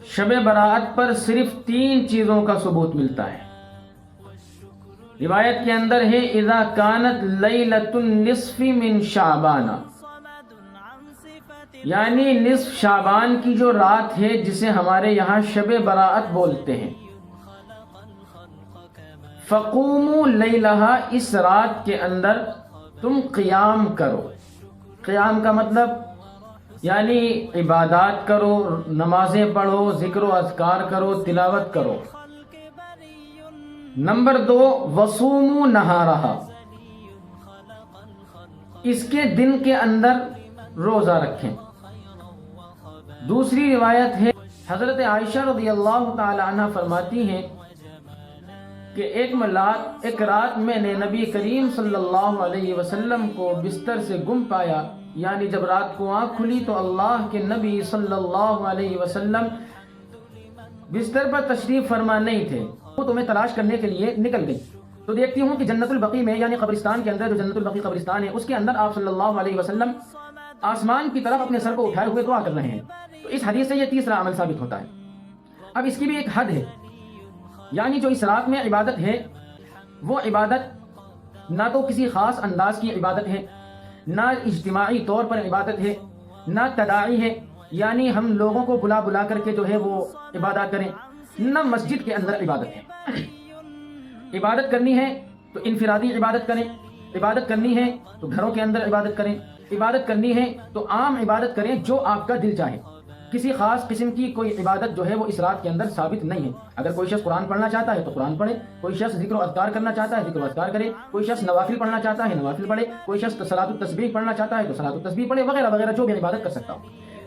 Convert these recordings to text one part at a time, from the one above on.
شب برات پر صرف 3 چیزوں کا ثبوت ملتا ہے۔ روایت کے اندر ہے اذا کانت لیلۃ النصف من شعبان، یعنی نصف شعبان کی جو رات ہے جسے ہمارے یہاں شب برات بولتے ہیں، فقوموا لیلہا، اس رات کے اندر تم قیام کرو۔ قیام کا مطلب یعنی عبادات کرو، نمازیں پڑھو، ذکر و اذکار کرو، تلاوت کرو۔ نمبر 2 وصوموا نہارہا، اس کے دن کے اندر روزہ رکھیں۔ دوسری روایت ہے حضرت عائشہ رضی اللہ تعالی عنہ فرماتی ہیں کہ ایک رات میں نے نبی کریم صلی اللہ علیہ وسلم کو بستر سے گم پایا، یعنی جب رات کو آنکھ کھلی تو اللہ کے نبی صلی اللہ علیہ وسلم بستر پر تشریف فرما نہیں تھے۔ وہ تمہیں تلاش کرنے کے لیے نکل گئی تو دیکھتی ہوں کہ جنت البقیع میں یعنی قبرستان کے اندر، جو جنت البقیع قبرستان ہے، اس کے اندر آپ صلی اللہ علیہ وسلم آسمان کی طرف اپنے سر کو اٹھائے ہوئے دعا کر رہے ہیں۔ تو اس حدیث سے یہ تیسرا عمل ثابت ہوتا ہے۔ اب اس کی بھی ایک حد ہے، یعنی جو اس رات میں عبادت ہے وہ عبادت نہ تو کسی خاص انداز کی عبادت ہے، نہ اجتماعی طور پر عبادت ہے، نہ تداعی ہے، یعنی ہم لوگوں کو بلا بلا کر کے جو ہے وہ عبادت کریں، نہ مسجد کے اندر عبادت ہے۔ عبادت کرنی ہے تو انفرادی عبادت کریں، عبادت کرنی ہے تو گھروں کے اندر عبادت کریں، عبادت کرنی ہے تو عام عبادت کریں جو آپ کا دل چاہے۔ کسی خاص قسم کی کوئی عبادت جو ہے وہ اس رات کے اندر ثابت نہیں ہے۔ اگر کوئی شخص قرآن پڑھنا چاہتا ہے تو قرآن پڑھے، کوئی شخص ذکر و اذکار کرنا چاہتا ہے ذکر و اذکار کرے، کوئی شخص نوافل پڑھنا چاہتا ہے نوافل پڑھے، کوئی شخص صلاۃ التسبیح پڑھنا چاہتا ہے تو صلاۃ التسبیح پڑھے، وغیرہ وغیرہ جو بھی عبادت کر سکتا ہو۔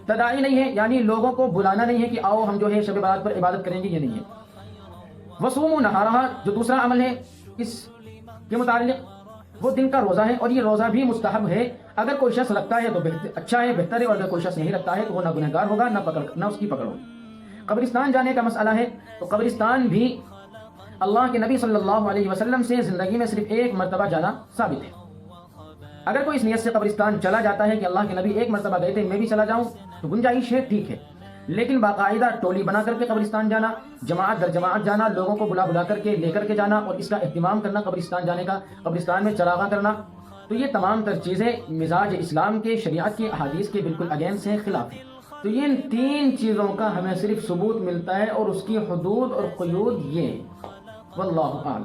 تداعی نہیں ہے، یعنی لوگوں کو بلانا نہیں ہے کہ آؤ ہم جو ہے شب برات پر عبادت کریں گے، یہ نہیں ہے۔ وصوموا نہارہا، جو دوسرا عمل ہے اس کے متعلق، وہ دن کا روزہ ہے، اور یہ روزہ بھی مستحب ہے۔ اگر کوئی شخص رکھتا ہے تو اچھا ہے، بہتر ہے، اور اگر کوئی شخص نہیں رکھتا ہے تو وہ نہ گنہگار ہوگا نہ اس کی پکڑ ہوگی۔ قبرستان جانے کا مسئلہ ہے تو قبرستان بھی اللہ کے نبی صلی اللہ علیہ وسلم سے زندگی میں صرف 1 مرتبہ جانا ثابت ہے۔ اگر کوئی اس نیت سے قبرستان چلا جاتا ہے کہ اللہ کے نبی 1 مرتبہ گئے تھے میں بھی چلا جاؤں تو گنجائش ہے، ٹھیک ہے، لیکن باقاعدہ ٹولی بنا کر کے قبرستان جانا، جماعت در جماعت جانا، لوگوں کو بلا بلا کر کے لے کر کے جانا اور اس کا اہتمام کرنا قبرستان جانے کا، قبرستان میں چراغاں کرنا، تو یہ تمام تر چیزیں مزاج اسلام کے، شریعت کے احادیث کے بالکل اگینسٹ ہیں، خلاف ہیں۔ تو یہ ان 3 چیزوں کا ہمیں صرف ثبوت ملتا ہے اور اس کی حدود اور قیود یہ ہیں۔ واللہ اعلم۔